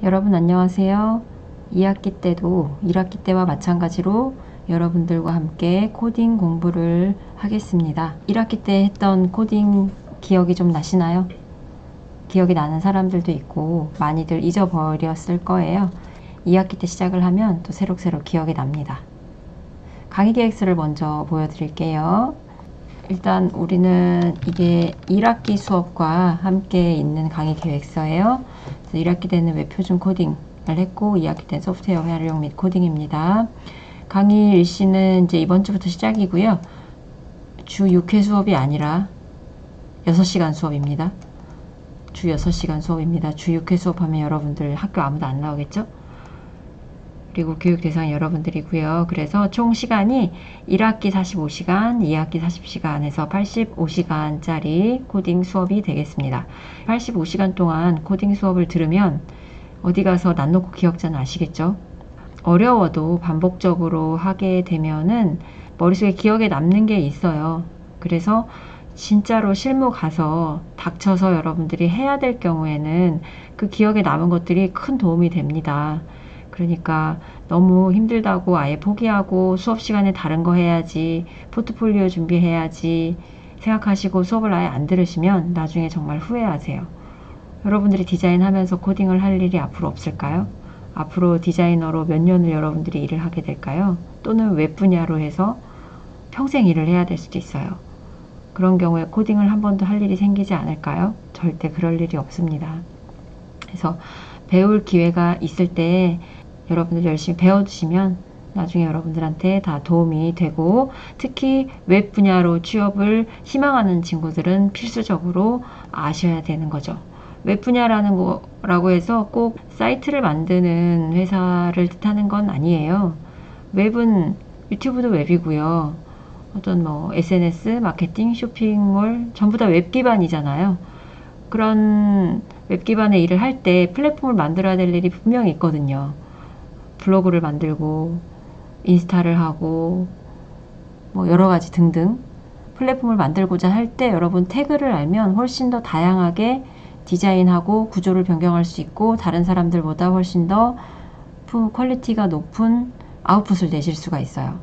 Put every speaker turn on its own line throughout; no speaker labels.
여러분 안녕하세요. 2학기 때도 1학기 때와 마찬가지로 여러분들과 함께 코딩 공부를 하겠습니다. 1학기 때 했던 코딩 기억이 좀 나시나요? 기억이 나는 사람들도 있고 많이들 잊어버렸을 거예요. 2학기 때 시작을 하면 또 새록새록 기억이 납니다. 강의 계획서를 먼저 보여드릴게요. 일단 우리는 이게 1학기 수업과 함께 있는 강의 계획서예요. 1학기 때는 웹표준 코딩을 했고 2학기 때는 소프트웨어 활용 및 코딩입니다. 강의 일시는 이제 이번 주부터 시작이고요. 주 6회 수업이 아니라 6시간 수업입니다. 주 6시간 수업입니다. 주 6회 수업하면 여러분들 학교 아무도 안 나오겠죠? 그리고 교육 대상이 여러분들이고요. 그래서 총 시간이 1학기 45시간, 2학기 40시간에서 85시간짜리 코딩 수업이 되겠습니다. 85시간 동안 코딩 수업을 들으면 어디 가서 난 놓고 기억자는 아시겠죠? 어려워도 반복적으로 하게 되면은 머릿속에 기억에 남는 게 있어요. 그래서 진짜로 실무 가서 닥쳐서 여러분들이 해야 될 경우에는 그 기억에 남은 것들이 큰 도움이 됩니다. 그러니까 너무 힘들다고 아예 포기하고 수업 시간에 다른 거 해야지, 포트폴리오 준비해야지 생각하시고 수업을 아예 안 들으시면 나중에 정말 후회하세요. 여러분들이 디자인하면서 코딩을 할 일이 앞으로 없을까요? 앞으로 디자이너로 몇 년을 여러분들이 일을 하게 될까요? 또는 웹 분야로 해서 평생 일을 해야 될 수도 있어요. 그런 경우에 코딩을 한 번도 할 일이 생기지 않을까요? 절대 그럴 일이 없습니다. 그래서 배울 기회가 있을 때 여러분들 열심히 배워두시면 나중에 여러분들한테 다 도움이 되고, 특히 웹 분야로 취업을 희망하는 친구들은 필수적으로 아셔야 되는 거죠. 웹 분야라는 거라고 해서 꼭 사이트를 만드는 회사를 뜻하는 건 아니에요. 웹은 유튜브도 웹이고요. 어떤 SNS, 마케팅, 쇼핑몰 전부 다 웹 기반이잖아요. 그런 웹 기반의 일을 할 때 플랫폼을 만들어야 될 일이 분명히 있거든요. 블로그를 만들고 인스타를 하고 여러 가지 등등 플랫폼을 만들고자 할 때 여러분 태그를 알면 훨씬 더 다양하게 디자인하고 구조를 변경할 수 있고 다른 사람들보다 훨씬 더 퀄리티가 높은 아웃풋을 내실 수가 있어요.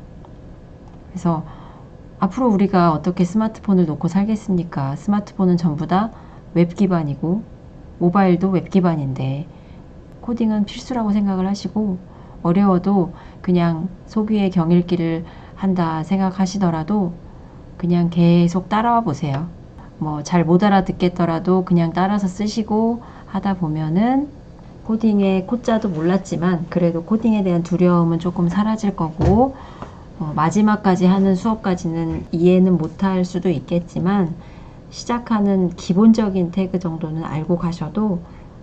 그래서 앞으로 우리가 어떻게 스마트폰을 놓고 살겠습니까? 스마트폰은 전부 다 웹 기반이고 모바일도 웹 기반인데 코딩은 필수라고 생각을 하시고, 어려워도 그냥 소귀의 경읽기를 한다 생각하시더라도 그냥 계속 따라와 보세요. 잘 못 알아듣겠더라도 그냥 따라서 쓰시고 하다 보면은 코딩의 코자도 몰랐지만 그래도 코딩에 대한 두려움은 조금 사라질 거고, 마지막까지 하는 수업까지는 이해는 못할 수도 있겠지만 시작하는 기본적인 태그 정도는 알고 가셔도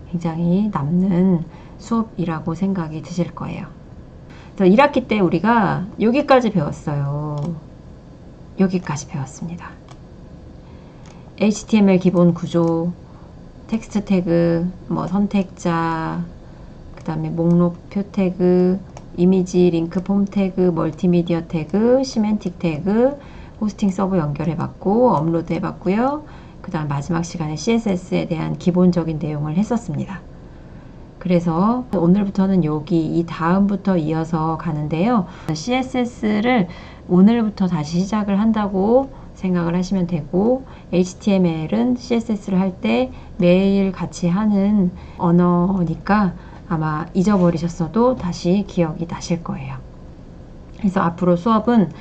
굉장히 남는 수업이라고 생각이 드실 거예요. 1학기 때 우리가 여기까지 배웠어요. 여기까지 배웠습니다. HTML 기본 구조, 텍스트 태그, 선택자, 그 다음에 목록 표 태그, 이미지 링크 폼 태그, 멀티미디어 태그, 시멘틱 태그, 호스팅 서버 연결해봤고 업로드 해봤고요. 그 다음 마지막 시간에 CSS에 대한 기본적인 내용을 했었습니다. 그래서 오늘부터는 이 다음부터 이어서 가는데요. CSS를 오늘부터 다시 시작을 한다고 생각을 하시면 되고, HTML은 CSS를 할 때 매일 같이 하는 언어니까 아마 잊어버리셨어도 다시 기억이 나실 거예요. 그래서 앞으로 수업은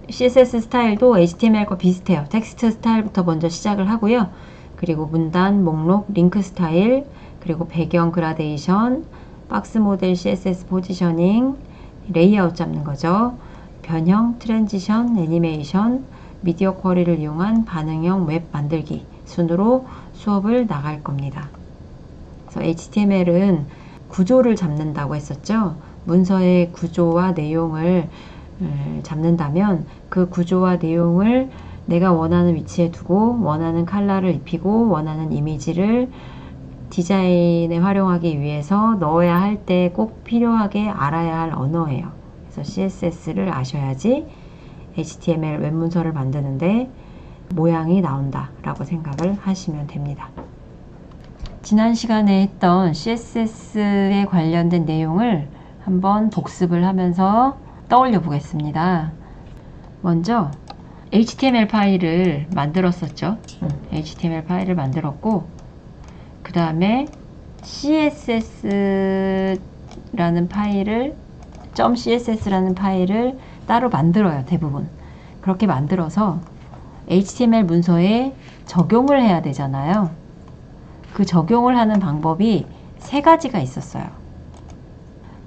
CSS 스타일도 HTML과 비슷해요. 텍스트 스타일부터 먼저 시작을 하고요. 그리고 문단, 목록, 링크 스타일, 그리고 배경 그라데이션, 박스 모델 CSS 포지셔닝, 레이아웃 잡는 거죠. 변형, 트랜지션, 애니메이션, 미디어 쿼리를 이용한 반응형 웹 만들기 순으로 수업을 나갈 겁니다. 그래서 HTML은 구조를 잡는다고 했었죠. 문서의 구조와 내용을 잡는다면 그 구조와 내용을 내가 원하는 위치에 두고 원하는 컬러를 입히고 원하는 이미지를 디자인에 활용하기 위해서 넣어야 할 때 꼭 필요하게 알아야 할 언어예요. 그래서 CSS를 아셔야지 HTML 웹문서를 만드는데 모양이 나온다 라고 생각을 하시면 됩니다. 지난 시간에 했던 CSS에 관련된 내용을 한번 복습을 하면서 떠올려 보겠습니다. 먼저 HTML 파일을 만들었었죠. HTML 파일을 만들었고, 그 다음에 CSS라는 파일을 .css라는 파일을 따로 만들어요. 대부분 그렇게 만들어서 HTML 문서에 적용을 해야 되잖아요. 그 적용을 하는 방법이 세 가지가 있었어요.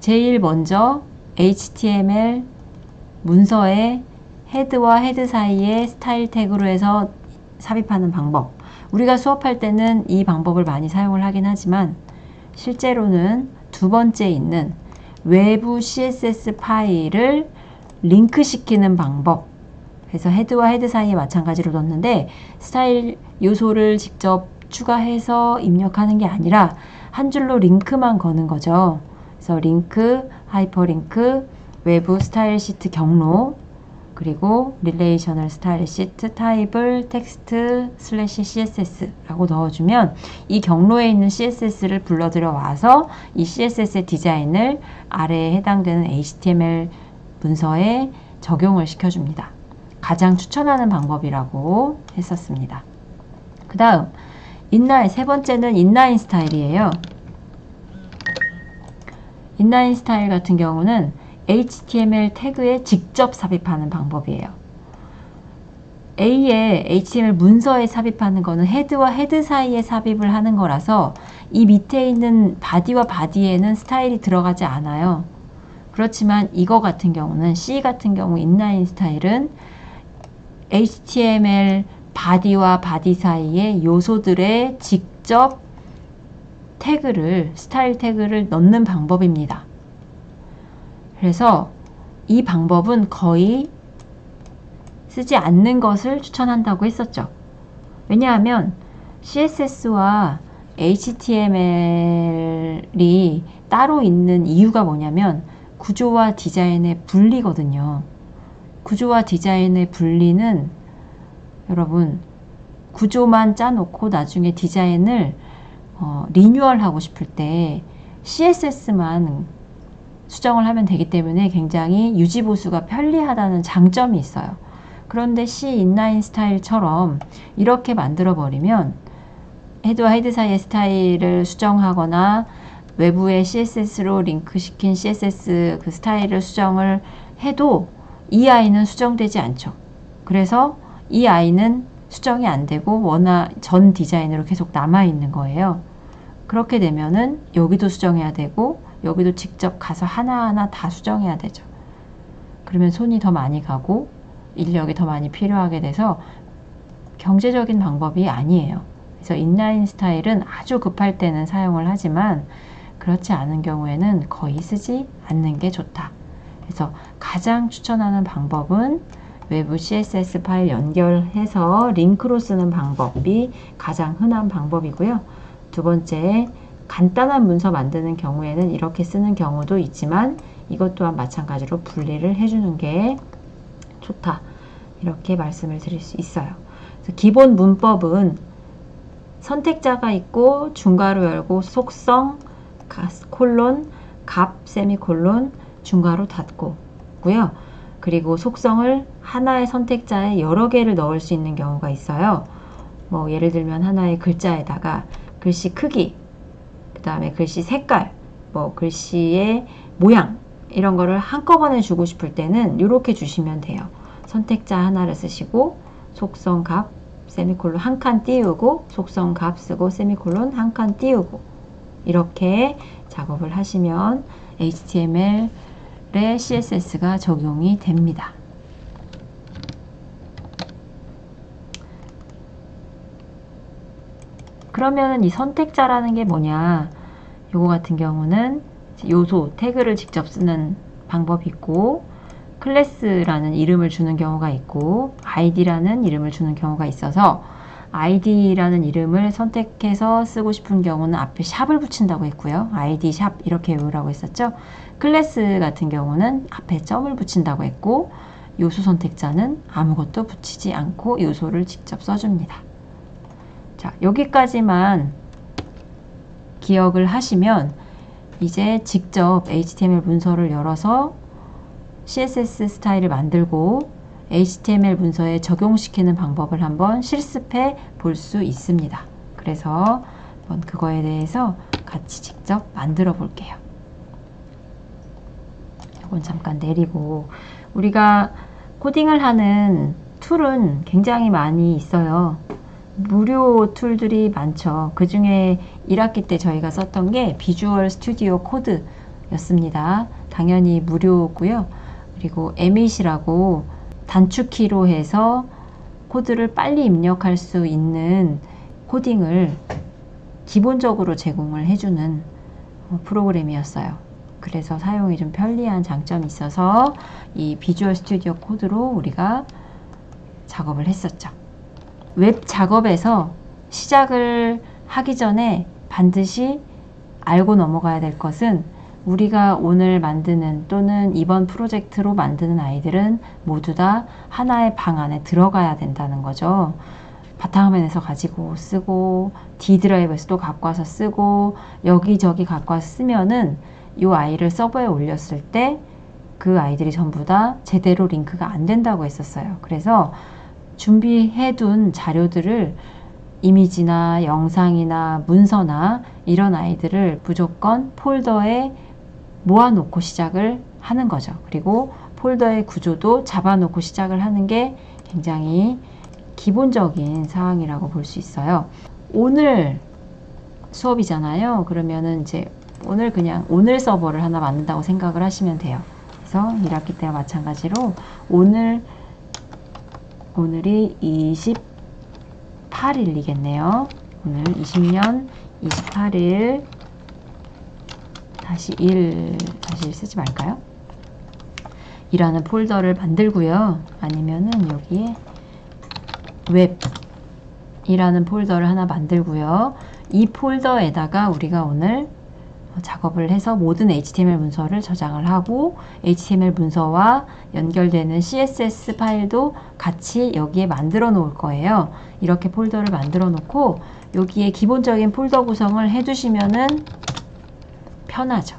제일 먼저 HTML 문서에 헤드와 헤드 사이에 스타일 태그로 해서 삽입하는 방법. 우리가 수업할 때는 이 방법을 많이 사용을 하긴 하지만 실제로는 두 번째 있는 외부 CSS 파일을 링크시키는 방법. 그래서 헤드와 헤드 사이에 마찬가지로 넣는데 스타일 요소를 직접 추가해서 입력하는 게 아니라 한 줄로 링크만 거는 거죠. 그래서 링크, 하이퍼링크, 외부 스타일 시트 경로, 그리고 릴레이셔널 스타일 시트 타입을 텍스트 슬래시 CSS라고 넣어주면 이 경로에 있는 CSS를 불러들여 와서 이 CSS의 디자인을 아래에 해당되는 HTML 문서에 적용을 시켜줍니다. 가장 추천하는 방법이라고 했었습니다. 그 다음 인라인, 세 번째는 인라인 스타일이에요. 인라인 스타일 같은 경우는 HTML 태그에 직접 삽입하는 방법이에요. A에 HTML 문서에 삽입하는 거는 헤드와 헤드 사이에 삽입을 하는 거라서 이 밑에 있는 바디와 바디에는 스타일이 들어가지 않아요. 그렇지만 이거 같은 경우는 C 같은 경우 인라인 스타일은 HTML 바디와 바디 사이에 요소들의 직접 태그를, 스타일 태그를 넣는 방법입니다. 그래서 이 방법은 거의 쓰지 않는 것을 추천한다고 했었죠. 왜냐하면 CSS와 HTML이 따로 있는 이유가 뭐냐면 구조와 디자인의 분리거든요. 구조와 디자인의 분리는 여러분 구조만 짜놓고 나중에 디자인을 리뉴얼 하고 싶을 때 CSS만 수정을 하면 되기 때문에 굉장히 유지보수가 편리하다는 장점이 있어요. 그런데 C 인라인 스타일처럼 이렇게 만들어 버리면 헤드와 헤드 사이의 스타일을 수정하거나 외부에 CSS로 링크시킨 CSS 그 스타일을 수정을 해도 이 아이는 수정되지 않죠. 그래서 이 아이는 수정이 안 되고 전 디자인으로 계속 남아 있는 거예요. 그렇게 되면은 여기도 수정해야 되고 여기도 직접 가서 하나하나 다 수정해야 되죠. 그러면 손이 더 많이 가고 인력이 더 많이 필요하게 돼서 경제적인 방법이 아니에요. 그래서 인라인 스타일은 아주 급할 때는 사용을 하지만 그렇지 않은 경우에는 거의 쓰지 않는 게 좋다. 그래서 가장 추천하는 방법은 외부 CSS 파일 연결해서 링크로 쓰는 방법이 가장 흔한 방법이고요. 두 번째, 간단한 문서 만드는 경우에는 이렇게 쓰는 경우도 있지만 이것 또한 마찬가지로 분리를 해주는 게 좋다. 이렇게 말씀을 드릴 수 있어요. 그래서 기본 문법은 선택자가 있고 중괄호 열고 속성 콜론 값 세미콜론 중괄호 닫고고요. 그리고 속성을 하나의 선택자에 여러 개를 넣을 수 있는 경우가 있어요. 뭐 예를 들면 하나의 글자에다가 글씨 크기, 그 다음에 글씨 색깔, 뭐 글씨의 모양 이런 거를 한꺼번에 주고 싶을 때는 이렇게 주시면 돼요. 선택자 하나를 쓰시고 속성 값 세미콜론 한 칸 띄우고 속성 값 쓰고 세미콜론 한 칸 띄우고 이렇게 작업을 하시면 HTML에 CSS가 적용이 됩니다. 그러면 이 선택자라는 게 뭐냐? 요거 같은 경우는 요소, 태그를 직접 쓰는 방법이 있고 클래스라는 이름을 주는 경우가 있고 id라는 이름을 주는 경우가 있어서 id라는 이름을 선택해서 쓰고 싶은 경우는 앞에 샵을 붙인다고 했고요. id 샵 이렇게 외우라고 했었죠. 클래스 같은 경우는 앞에 점을 붙인다고 했고 요소 선택자는 아무것도 붙이지 않고 요소를 직접 써줍니다. 자, 여기까지만 기억을 하시면 이제 직접 HTML 문서를 열어서 CSS 스타일을 만들고 HTML 문서에 적용시키는 방법을 한번 실습해 볼 수 있습니다. 그래서 한번 그거에 대해서 같이 직접 만들어 볼게요. 이건 잠깐 내리고, 우리가 코딩을 하는 툴은 굉장히 많이 있어요. 무료 툴들이 많죠. 그 중에 1학기 때 저희가 썼던 게 비주얼 스튜디오 코드 였습니다. 당연히 무료고요. 그리고 에밋이라고 단축키로 해서 코드를 빨리 입력할 수 있는 코딩을 기본적으로 제공을 해주는 프로그램이었어요. 그래서 사용이 좀 편리한 장점이 있어서 이 비주얼 스튜디오 코드로 우리가 작업을 했었죠. 웹 작업에서 시작을 하기 전에 반드시 알고 넘어가야 될 것은, 우리가 오늘 만드는 또는 이번 프로젝트로 만드는 아이들은 모두 다 하나의 방 안에 들어가야 된다는 거죠. 바탕화면에서 가지고 쓰고 D 드라이브에서 또 갖고 와서 쓰고 여기저기 갖고 와서 쓰면은 이 아이를 서버에 올렸을 때 그 아이들이 전부 다 제대로 링크가 안 된다고 했었어요. 그래서 준비해둔 자료들을, 이미지나 영상이나 문서나 이런 아이들을 무조건 폴더에 모아놓고 시작을 하는 거죠. 그리고 폴더의 구조도 잡아놓고 시작을 하는 게 굉장히 기본적인 사항이라고 볼 수 있어요. 오늘 수업이잖아요. 그러면은 이제 오늘 그냥 오늘 서버를 하나 만든다고 생각을 하시면 돼요. 그래서 1학기 때와 마찬가지로 오늘이 28일이겠네요. 오늘 20년 28일 다시 일 쓰지 말까요? 이라는 폴더를 만들고요. 아니면은 여기에 웹이라는 폴더를 하나 만들고요. 이 폴더에다가 우리가 오늘 작업을 해서 모든 HTML 문서를 저장을 하고 HTML 문서와 연결되는 CSS 파일도 같이 여기에 만들어 놓을 거예요. 이렇게 폴더를 만들어 놓고 여기에 기본적인 폴더 구성을 해 두시면은 편하죠.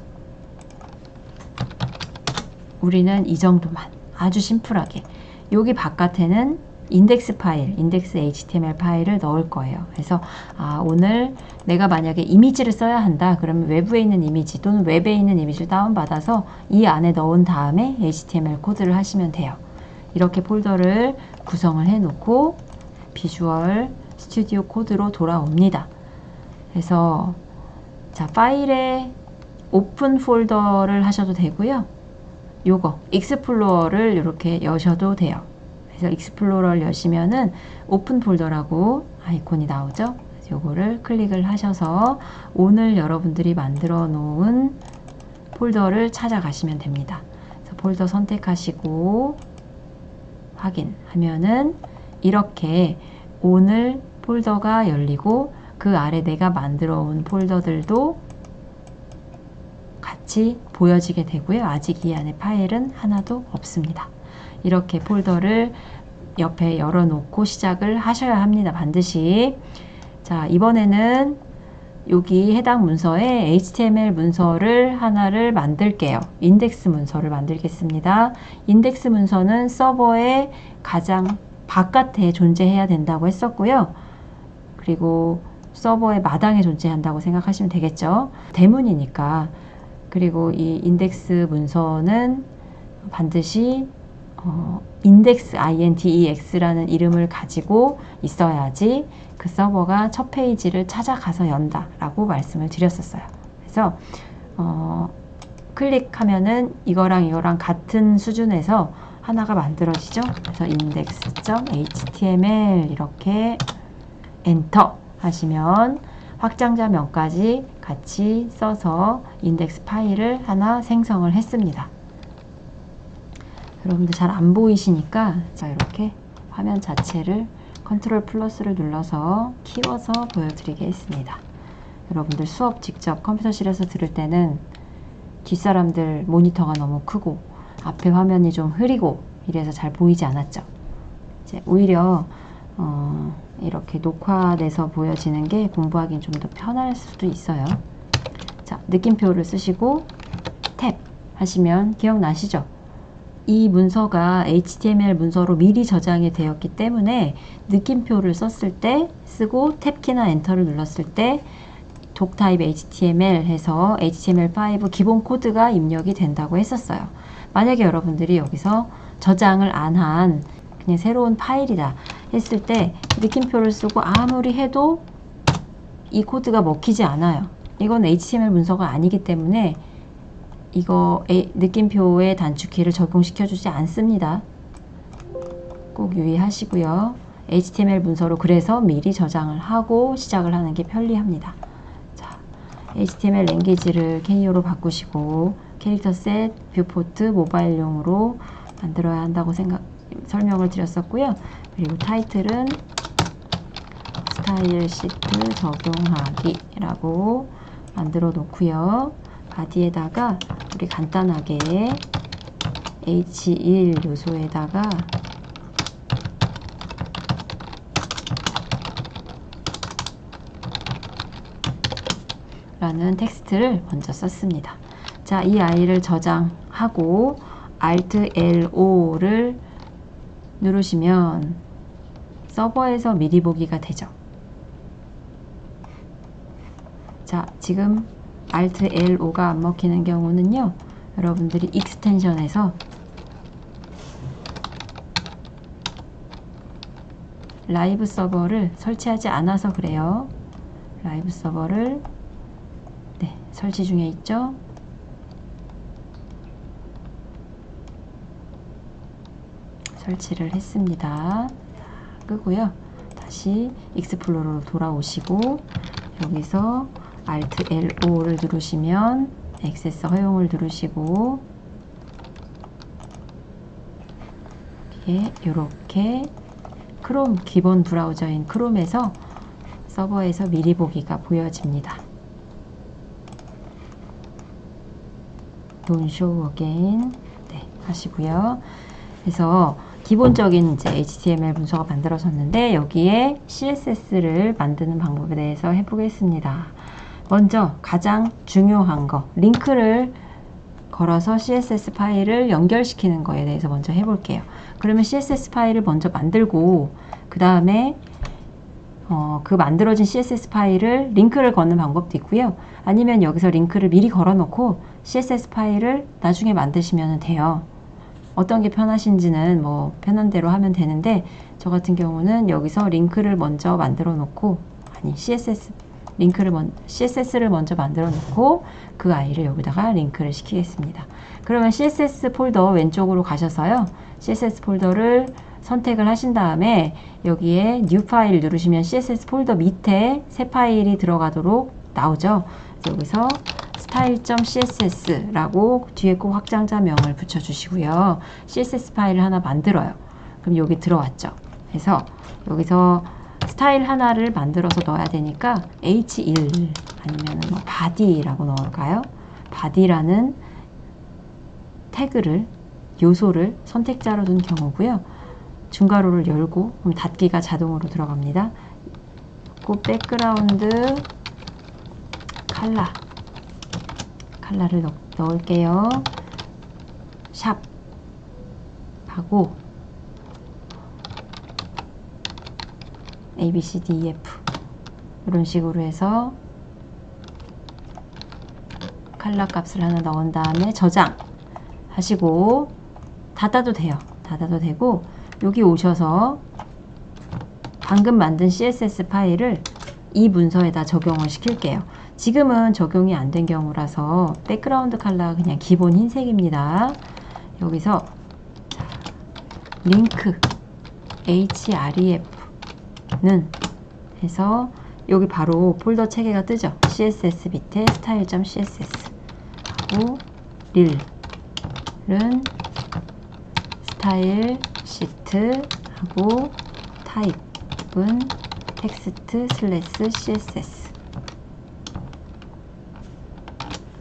우리는 이 정도만 아주 심플하게, 여기 바깥에는 인덱스 파일, 인덱스 HTML 파일을 넣을 거예요. 그래서 오늘 내가 만약에 이미지를 써야 한다 그러면 외부에 있는 이미지 또는 웹에 있는 이미지를 다운받아서 이 안에 넣은 다음에 HTML 코드를 하시면 돼요. 이렇게 폴더를 구성을 해 놓고 비주얼 스튜디오 코드로 돌아옵니다. 그래서 자, 파일에 오픈 폴더를 하셔도 되고요. 요거 익스플로러를 이렇게 여셔도 돼요. 그래서 익스플로러를 여시면은 오픈 폴더라고 아이콘이 나오죠. 요거를 클릭을 하셔서 오늘 여러분들이 만들어 놓은 폴더를 찾아가시면 됩니다. 그래서 폴더 선택하시고 확인하면은 이렇게 오늘 폴더가 열리고 그 아래 내가 만들어 온 폴더들도 같이 보여지게 되고요. 아직 이 안에 파일은 하나도 없습니다. 이렇게 폴더를 옆에 열어놓고 시작을 하셔야 합니다. 반드시. 자, 이번에는 여기 해당 문서에 HTML 문서를 하나를 만들게요. 인덱스 문서를 만들겠습니다. 인덱스 문서는 서버의 가장 바깥에 존재해야 된다고 했었고요. 그리고 서버의 마당에 존재한다고 생각하시면 되겠죠. 대문이니까. 그리고 이 인덱스 문서는 반드시 index, index라는 이름을 가지고 있어야지 그 서버가 첫 페이지를 찾아가서 연다 라고 말씀을 드렸었어요. 그래서 클릭하면은 이거랑 같은 수준에서 하나가 만들어지죠. 그래서 index.html 이렇게 엔터 하시면 확장자명까지 같이 써서 인덱스 파일을 하나 생성을 했습니다. 여러분들 잘 안 보이시니까 자, 이렇게 화면 자체를 컨트롤 플러스를 눌러서 키워서 보여드리겠습니다. 여러분들 수업 직접 컴퓨터실에서 들을 때는 뒷사람들 모니터가 너무 크고 앞에 화면이 좀 흐리고 이래서 잘 보이지 않았죠. 이제 오히려 이렇게 녹화돼서 보여지는 게 공부하기는 좀 더 편할 수도 있어요. 느낌표를 쓰시고 탭 하시면 기억나시죠? 이 문서가 HTML 문서로 미리 저장이 되었기 때문에 느낌표를 썼을 때 쓰고 탭키나 엔터를 눌렀을 때 독타입 HTML 해서 HTML5 기본 코드가 입력이 된다고 했었어요. 만약에 여러분들이 여기서 저장을 안 한 그냥 새로운 파일이다 했을 때 느낌표를 쓰고 아무리 해도 이 코드가 먹히지 않아요. 이건 HTML 문서가 아니기 때문에 이거 느낌표의 단축키를 적용시켜 주지 않습니다. 꼭 유의하시고요. HTML 문서로 그래서 미리 저장을 하고 시작을 하는 게 편리합니다. 자, HTML 랭귀지를 K어로 바꾸시고 캐릭터 셋, 뷰포트, 모바일용으로 만들어야 한다고 설명을 드렸었고요. 그리고 타이틀은 스타일 시트 적용하기 라고 만들어 놓고요. 바디에다가 우리 간단하게 H1 요소에다가 라는 텍스트를 먼저 썼습니다. 자, 이 아이를 저장하고 Alt L5를 누르시면 서버에서 미리 보기가 되죠. 자, 지금 Alt L5가 안 먹히는 경우는요, 여러분들이 익스텐션에서 라이브 서버를 설치하지 않아서 그래요. 라이브 서버를 설치 중에 있죠. 설치를 했습니다. 끄고요. 다시 익스플로러로 돌아오시고 여기서 Alt L5를 누르시면 액세스 허용을 누르시고 이렇게 크롬 기본 브라우저인 크롬에서 서버에서 미리 보기가 보여집니다. Don't show again 하시고요. 그래서 기본적인 이제 HTML 문서가 만들어졌는데 여기에 CSS를 만드는 방법에 대해서 해보겠습니다. 먼저 가장 중요한 거, 링크를 걸어서 CSS 파일을 연결시키는 거에 대해서 먼저 해볼게요. 그러면 CSS 파일을 먼저 만들고 그 다음에 그 만들어진 CSS 파일을 링크를 걷는 방법도 있고요. 아니면 여기서 링크를 미리 걸어놓고 CSS 파일을 나중에 만드시면 돼요. 어떤 게 편하신지는 뭐 편한 대로 하면 되는데 저 같은 경우는 여기서 링크를 먼저 만들어 놓고 CSS를 먼저 만들어 놓고 그 아이를 여기다가 링크를 시키겠습니다. 그러면 CSS 폴더 왼쪽으로 가셔서요. CSS 폴더를 선택을 하신 다음에 여기에 뉴 파일 누르시면 CSS 폴더 밑에 새 파일이 들어가도록 나오죠. 여기서 style.css라고 뒤에 꼭 확장자명을 붙여주시고요. CSS 파일을 하나 만들어요. 그럼 여기 들어왔죠. 그래서 여기서 스타일 하나를 만들어서 넣어야 되니까 H1 아니면 뭐 body라고 넣을까요? body라는 태그를 요소를 선택자로 둔 경우고요. 중괄호를 열고 그럼 닫기가 자동으로 들어갑니다. 그 백그라운드 컬러를 넣을게요. 샵 하고 A, B, C, D, E, F 이런 식으로 해서 컬러 값을 하나 넣은 다음에 저장 하시고 닫아도 돼요. 닫아도 되고 여기 오셔서 방금 만든 CSS 파일을 이 문서에다 적용을 시킬게요. 지금은 적용이 안 된 경우라서 백그라운드 컬러가 그냥 기본 흰색입니다. 여기서 링크 href는 해서 여기 바로 폴더 체계가 뜨죠. css 밑에 style.css 하고 릴은 스타일 시트 하고 타입은 텍스트 슬래시 css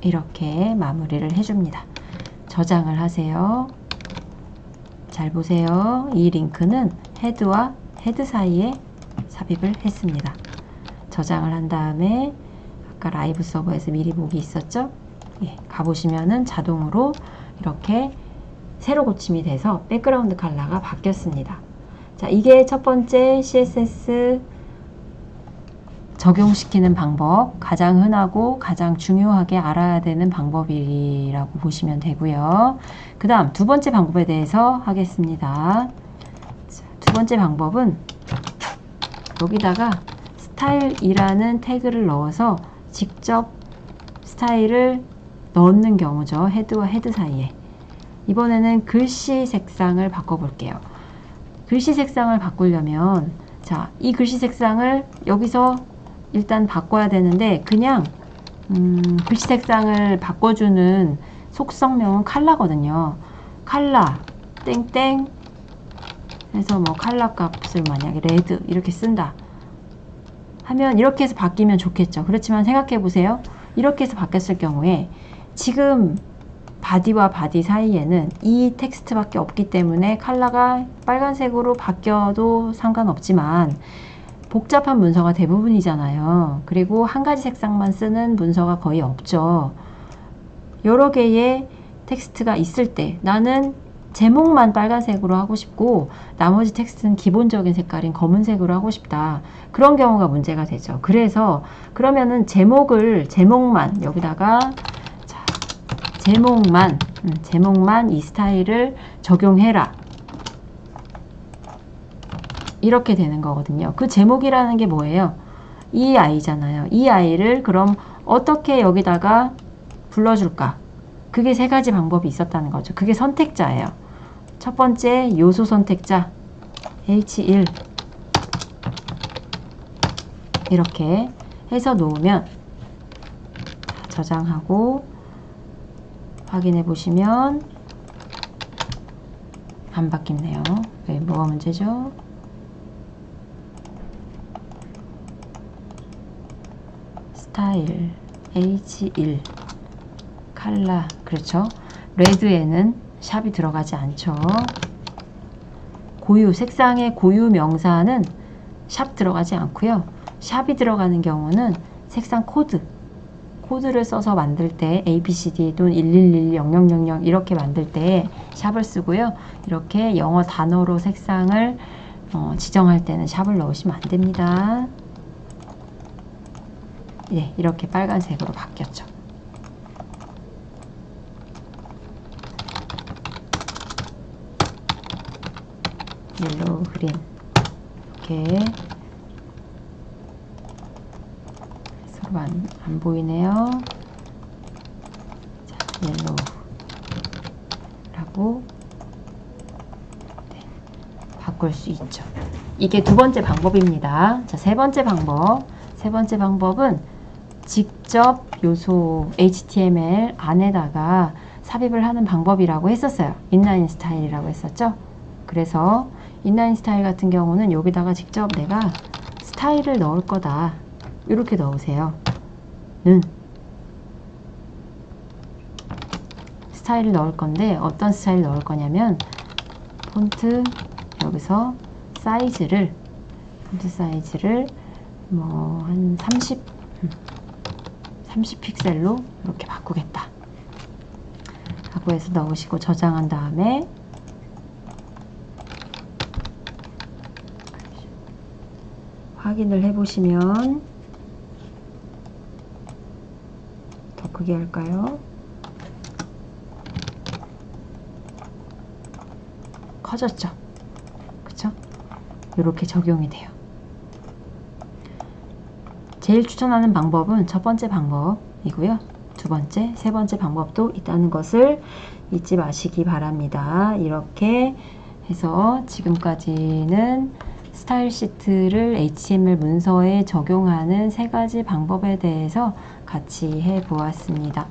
이렇게 마무리를 해줍니다. 저장을 하세요. 잘 보세요. 이 링크는 헤드와 헤드 사이에 삽입을 했습니다. 저장을 한 다음에 아까 라이브 서버에서 미리 보기 있었죠? 예, 가보시면은 자동으로 이렇게 세로 고침이 돼서 백그라운드 컬러가 바뀌었습니다. 자, 이게 첫 번째 CSS 적용시키는 방법, 가장 흔하고 가장 중요하게 알아야 되는 방법이라고 보시면 되고요. 그 다음 두 번째 방법에 대해서 하겠습니다. 자, 두 번째 방법은 여기다가 스타일이라는 태그를 넣어서 직접 스타일을 넣는 경우죠. 헤드와 헤드 사이에. 이번에는 글씨 색상을 바꿔볼게요. 글씨 색상을 바꾸려면 자, 이 글씨 색상을 여기서 일단 바꿔야 되는데 그냥 글씨 색상을 바꿔주는 속성명은 컬러거든요. 컬러 땡땡 해서 뭐 컬러 값을 만약에 레드 이렇게 쓴다 하면 이렇게 해서 바뀌면 좋겠죠. 그렇지만 생각해 보세요. 이렇게 해서 바뀌었을 경우에 지금 바디와 바디 사이에는 이 텍스트밖에 없기 때문에 컬러가 빨간색으로 바뀌어도 상관없지만 복잡한 문서가 대부분이잖아요. 그리고 한 가지 색상만 쓰는 문서가 거의 없죠. 여러 개의 텍스트가 있을 때 나는 제목만 빨간색으로 하고 싶고 나머지 텍스트는 기본적인 색깔인 검은색으로 하고 싶다. 그런 경우가 문제가 되죠. 그래서 그러면은 제목만 여기다가 자, 제목만 이 스타일을 적용해라. 이렇게 되는 거거든요. 그 제목이라는 게 뭐예요? 이 아이잖아요. 이 아이를 그럼 어떻게 여기다가 불러줄까? 그게 세 가지 방법이 있었다는 거죠. 그게 선택자예요. 첫 번째 요소 선택자 H1 이렇게 해서 놓으면 저장하고 확인해 보시면 안 바뀌네요. 왜, 뭐가 문제죠? 스타일 H1 컬러 그렇죠. 레드에는 샵이 들어가지 않죠. 고유 색상의 고유 명사는 샵 들어가지 않고요. 샵이 들어가는 경우는 색상 코드를 써서 만들 때 ABCD 또는 1111, 0000 이렇게 만들 때 샵을 쓰고요. 이렇게 영어 단어로 색상을 지정할 때는 샵을 넣으시면 안 됩니다. 네, 이렇게 빨간색으로 바뀌었죠. 옐로우, 그린 이렇게 서로 안 보이네요. 자, 옐로우라고 네, 바꿀 수 있죠. 이게 두 번째 방법입니다. 자, 세 번째 방법은 직접 요소 HTML 안에다가 삽입을 하는 방법이라고 했었어요. 인라인 스타일이라고 했었죠. 그래서 인라인 스타일 같은 경우는 여기다가 직접 내가 스타일을 넣을 거다. 이렇게 넣으세요. 스타일을 넣을 건데 어떤 스타일 넣을 거냐면 폰트 여기서 폰트 사이즈를 뭐 한 30 픽셀로 이렇게 바꾸겠다 하고 해서 넣으시고 저장한 다음에 확인을 해 보시면 더 크게 할까요? 커졌죠? 그쵸? 이렇게 적용이 돼요. 제일 추천하는 방법은 첫 번째 방법이고요. 두 번째, 세 번째 방법도 있다는 것을 잊지 마시기 바랍니다. 이렇게 해서 지금까지는 스타일 시트를 HTML 문서에 적용하는 세 가지 방법에 대해서 같이 해 보았습니다.